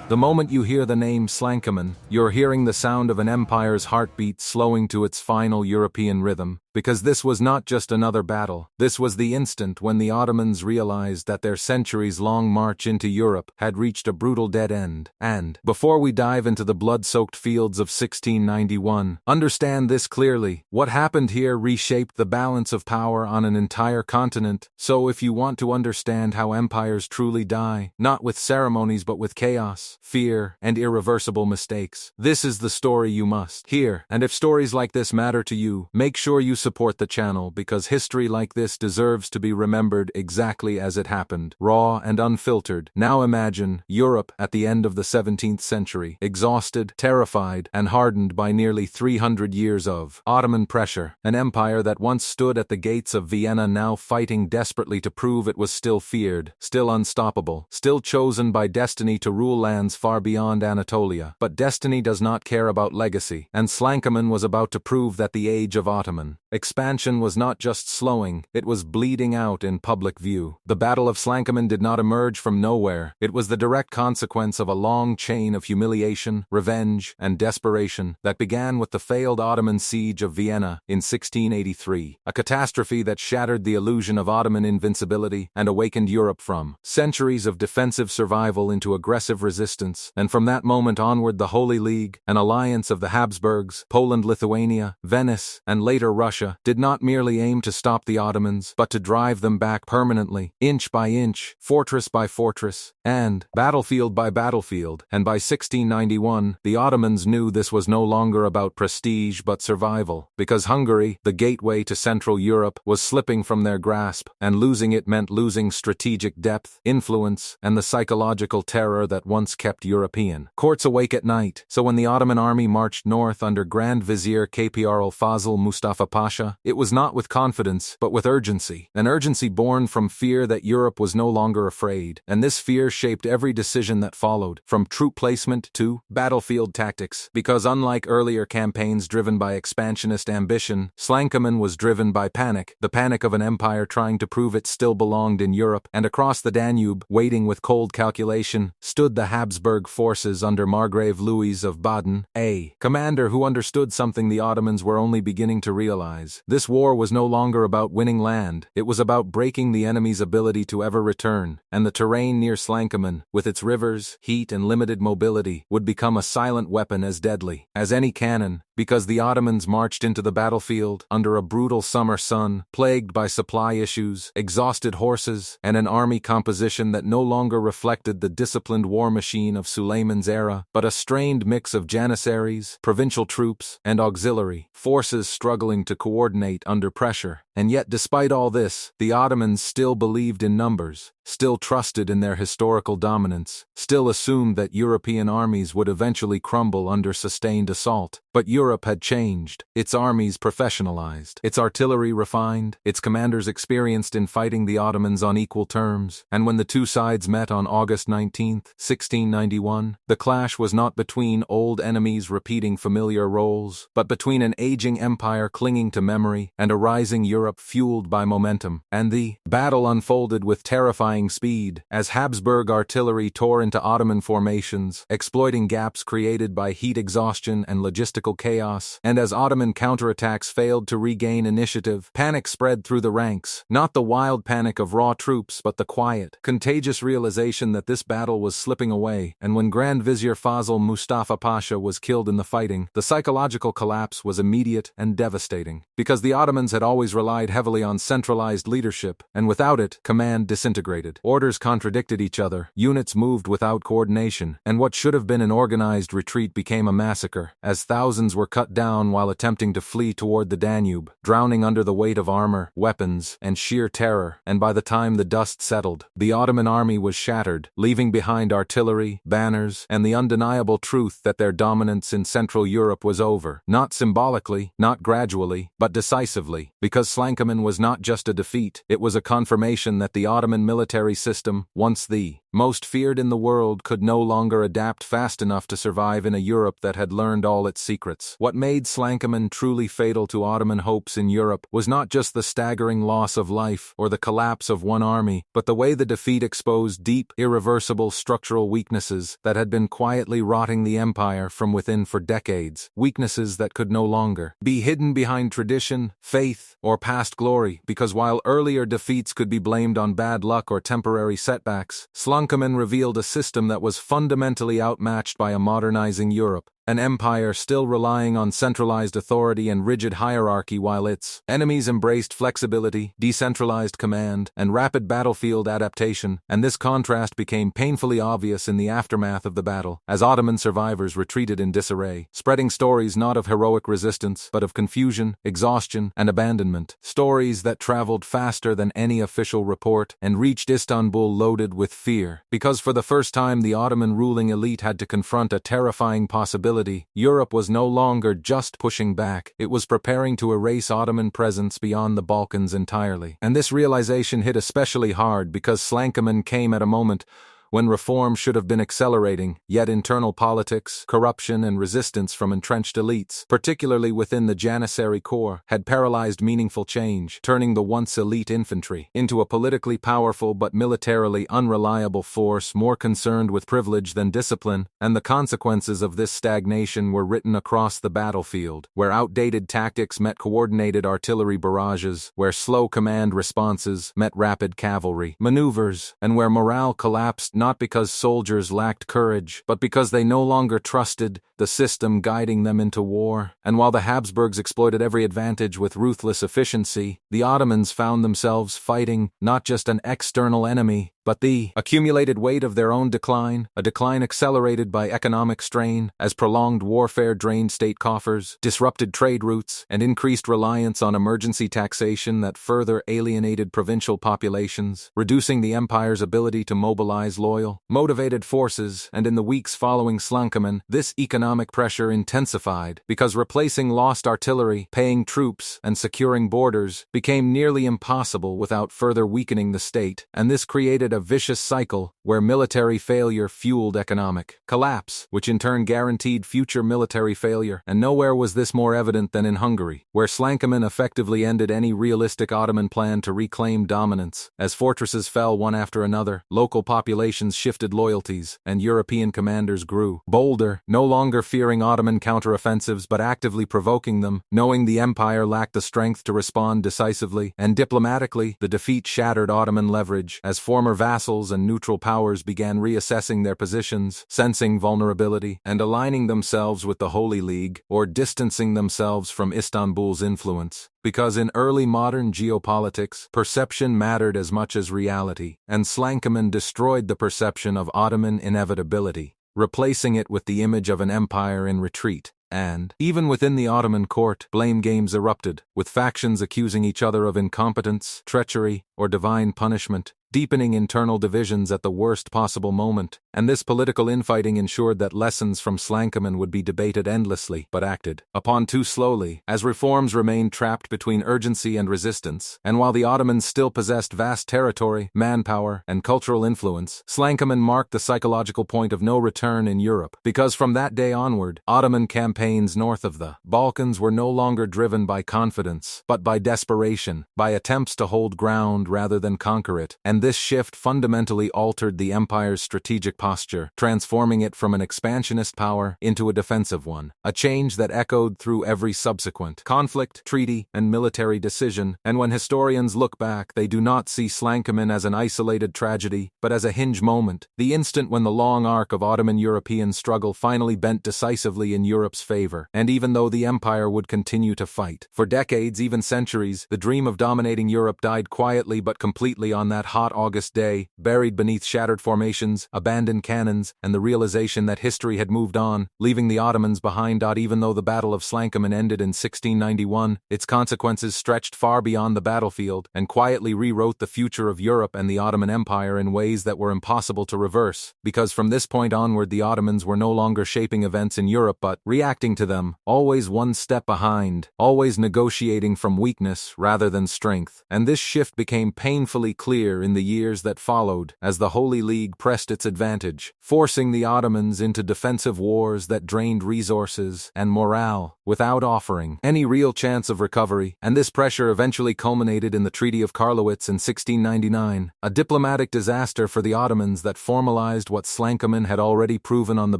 The moment you hear the name Slankamen, you're hearing the sound of an empire's heartbeat slowing to its final European rhythm, because this was not just another battle. This was the instant when the Ottomans realized that their centuries-long march into Europe had reached a brutal dead end. And, before we dive into the blood-soaked fields of 1691, understand this clearly: what happened here reshaped the balance of power on an entire continent. So if you want to understand how empires truly die, not with ceremonies but with chaos, fear, and irreversible mistakes, this is the story you must hear. And if stories like this matter to you, make sure you support the channel, because history like this deserves to be remembered exactly as it happened, raw and unfiltered. Now imagine Europe at the end of the 17th century, exhausted, terrified, and hardened by nearly 300 years of Ottoman pressure. An empire that once stood at the gates of Vienna now fighting desperately to prove it was still feared, still unstoppable, still chosen by destiny to rule lands far beyond Anatolia. But destiny does not care about legacy, and Slankamen was about to prove that the age of Ottoman expansion was not just slowing, it was bleeding out in public view. The Battle of Slankamen did not emerge from nowhere. It was the direct consequence of a long chain of humiliation, revenge, and desperation that began with the failed Ottoman siege of Vienna in 1683, a catastrophe that shattered the illusion of Ottoman invincibility and awakened Europe from centuries of defensive survival into aggressive resistance. And from that moment onward, the Holy League, an alliance of the Habsburgs, Poland, Lithuania, Venice, and later Russia, did not merely aim to stop the Ottomans, but to drive them back permanently, inch by inch, fortress by fortress, and battlefield by battlefield. And by 1691, the Ottomans knew this was no longer about prestige but survival, because Hungary, the gateway to Central Europe, was slipping from their grasp, and losing it meant losing strategic depth, influence, and the psychological terror that once kept European courts awake at night. So when the Ottoman army marched north under Grand Vizier Capiral Fazıl Mustafa Pasha, it was not with confidence, but with urgency. An urgency born from fear that Europe was no longer afraid. And this fear shaped every decision that followed, from troop placement to battlefield tactics. Because unlike earlier campaigns driven by expansionist ambition, Slankamen was driven by panic. The panic of an empire trying to prove it still belonged in Europe. And across the Danube, waiting with cold calculation, stood the Habsburg forces under Margrave Louis of Baden, a commander who understood something the Ottomans were only beginning to realize. This war was no longer about winning land, it was about breaking the enemy's ability to ever return. And the terrain near Slankamen, with its rivers, heat, and limited mobility, would become a silent weapon as deadly as any cannon, because the Ottomans marched into the battlefield under a brutal summer sun, plagued by supply issues, exhausted horses, and an army composition that no longer reflected the disciplined war machine of Suleiman's era, but a strained mix of janissaries, provincial troops, and auxiliary forces struggling to coordinate under pressure. And yet, despite all this, the Ottomans still believed in numbers, still trusted in their historical dominance, still assumed that European armies would eventually crumble under sustained assault. But Europe had changed, its armies professionalized, its artillery refined, its commanders experienced in fighting the Ottomans on equal terms. And when the two sides met on August 19, 1691, the clash was not between old enemies repeating familiar roles, but between an aging empire clinging to memory and a rising Europe fueled by momentum. And the battle unfolded with terrifying speed, as Habsburg artillery tore into Ottoman formations, exploiting gaps created by heat exhaustion and logistical chaos. And as Ottoman counterattacks failed to regain initiative, panic spread through the ranks, not the wild panic of raw troops, but the quiet, contagious realization that this battle was slipping away. And when Grand Vizier Fazıl Mustafa Pasha was killed in the fighting, the psychological collapse was immediate and devastating, because the Ottomans had always relied heavily on centralized leadership, and without it, command disintegrated. Orders contradicted each other, units moved without coordination, and what should have been an organized retreat became a massacre, as thousands were cut down while attempting to flee toward the Danube, drowning under the weight of armor, weapons, and sheer terror. And by the time the dust settled, the Ottoman army was shattered, leaving behind artillery, banners, and the undeniable truth that their dominance in Central Europe was over, not symbolically, not gradually, but decisively, because Slankamen was not just a defeat, it was a confirmation that the Ottoman military system, once the most feared in the world, could no longer adapt fast enough to survive in a Europe that had learned all its secrets. What made Slankamen truly fatal to Ottoman hopes in Europe was not just the staggering loss of life or the collapse of one army, but the way the defeat exposed deep, irreversible structural weaknesses that had been quietly rotting the empire from within for decades, weaknesses that could no longer be hidden behind tradition, faith, or past glory, because while earlier defeats could be blamed on bad luck or temporary setbacks, Slankamen revealed a system that was fundamentally outmatched by a modernizing Europe. An empire still relying on centralized authority and rigid hierarchy while its enemies embraced flexibility, decentralized command, and rapid battlefield adaptation, and this contrast became painfully obvious in the aftermath of the battle, as Ottoman survivors retreated in disarray, spreading stories not of heroic resistance, but of confusion, exhaustion, and abandonment, stories that traveled faster than any official report and reached Istanbul loaded with fear, because for the first time the Ottoman ruling elite had to confront a terrifying possibility. Europe was no longer just pushing back, it was preparing to erase Ottoman presence beyond the Balkans entirely. And this realization hit especially hard because Slankamen came at a moment when reform should have been accelerating, yet internal politics, corruption, and resistance from entrenched elites, particularly within the Janissary Corps, had paralyzed meaningful change, turning the once elite infantry into a politically powerful but militarily unreliable force more concerned with privilege than discipline, and the consequences of this stagnation were written across the battlefield, where outdated tactics met coordinated artillery barrages, where slow command responses met rapid cavalry maneuvers, and where morale collapsed not because soldiers lacked courage, but because they no longer trusted the system guiding them into war. And while the Habsburgs exploited every advantage with ruthless efficiency, the Ottomans found themselves fighting not just an external enemy, but the accumulated weight of their own decline, a decline accelerated by economic strain, as prolonged warfare drained state coffers, disrupted trade routes, and increased reliance on emergency taxation that further alienated provincial populations, reducing the empire's ability to mobilize loyal, motivated forces. And in the weeks following Slankamen, this economic pressure intensified, because replacing lost artillery, paying troops, and securing borders became nearly impossible without further weakening the state, and this created a vicious cycle where military failure fueled economic collapse, which in turn guaranteed future military failure. And nowhere was this more evident than in Hungary, where Slankamen effectively ended any realistic Ottoman plan to reclaim dominance. As fortresses fell one after another, local populations shifted loyalties, and European commanders grew bolder, no longer fearing Ottoman counteroffensives but actively provoking them, knowing the empire lacked the strength to respond decisively and diplomatically. The defeat shattered Ottoman leverage, as former vassals and neutral powers began reassessing their positions, sensing vulnerability, and aligning themselves with the Holy League, or distancing themselves from Istanbul's influence. Because in early modern geopolitics, perception mattered as much as reality, and Slankamen destroyed the perception of Ottoman inevitability, replacing it with the image of an empire in retreat. And, even within the Ottoman court, blame games erupted, with factions accusing each other of incompetence, treachery, or divine punishment, deepening internal divisions at the worst possible moment. And this political infighting ensured that lessons from Slankamen would be debated endlessly, but acted upon too slowly, as reforms remained trapped between urgency and resistance. And while the Ottomans still possessed vast territory, manpower, and cultural influence, Slankamen marked the psychological point of no return in Europe, because from that day onward, Ottoman campaigns north of the Balkans were no longer driven by confidence, but by desperation, by attempts to hold ground rather than conquer it. And this shift fundamentally altered the empire's strategic posture, transforming it from an expansionist power into a defensive one, a change that echoed through every subsequent conflict, treaty, and military decision. And when historians look back, they do not see Slankamen as an isolated tragedy, but as a hinge moment, the instant when the long arc of Ottoman-European struggle finally bent decisively in Europe's favor. And even though the empire would continue to fight for decades, even centuries, the dream of dominating Europe died quietly but completely on that hot August day, buried beneath shattered formations, abandoned cannons, and the realization that history had moved on, leaving the Ottomans behind. Even though the Battle of Slankamen ended in 1691, its consequences stretched far beyond the battlefield and quietly rewrote the future of Europe and the Ottoman Empire in ways that were impossible to reverse, because from this point onward the Ottomans were no longer shaping events in Europe but reacting to them, always one step behind, always negotiating from weakness rather than strength. And this shift became painfully clear in the the years that followed as the Holy League pressed its advantage, forcing the Ottomans into defensive wars that drained resources and morale without offering any real chance of recovery, and this pressure eventually culminated in the Treaty of Karlowitz in 1699, a diplomatic disaster for the Ottomans that formalized what Slankamen had already proven on the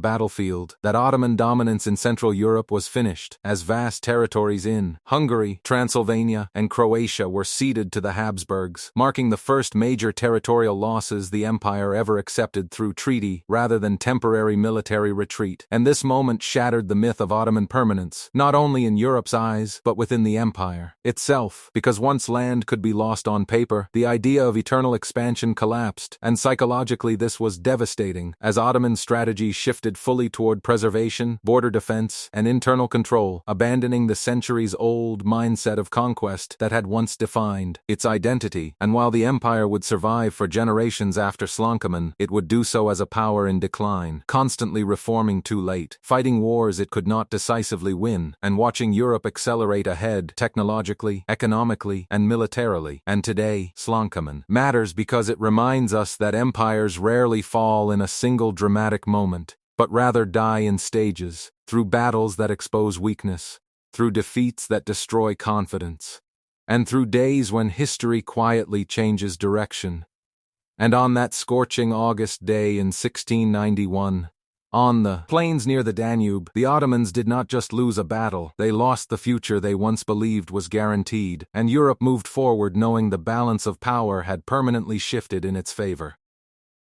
battlefield, that Ottoman dominance in Central Europe was finished, as vast territories in Hungary, Transylvania, and Croatia were ceded to the Habsburgs, marking the first major territorial losses the empire ever accepted through treaty rather than temporary military retreat. And this moment shattered the myth of Ottoman permanence, not only in Europe's eyes, but within the empire itself, because once land could be lost on paper, the idea of eternal expansion collapsed, and psychologically this was devastating, as Ottoman strategy shifted fully toward preservation, border defense, and internal control, abandoning the centuries-old mindset of conquest that had once defined its identity. And while the empire would survive for generations after Slankamen, it would do so as a power in decline, constantly reforming too late, fighting wars it could not decisively win, and watching Europe accelerate ahead technologically, economically, and militarily. And today, Slankamen matters because it reminds us that empires rarely fall in a single dramatic moment, but rather die in stages, through battles that expose weakness, through defeats that destroy confidence, and through days when history quietly changes direction. And on that scorching August day in 1691, on the plains near the Danube, the Ottomans did not just lose a battle, they lost the future they once believed was guaranteed, and Europe moved forward knowing the balance of power had permanently shifted in its favor.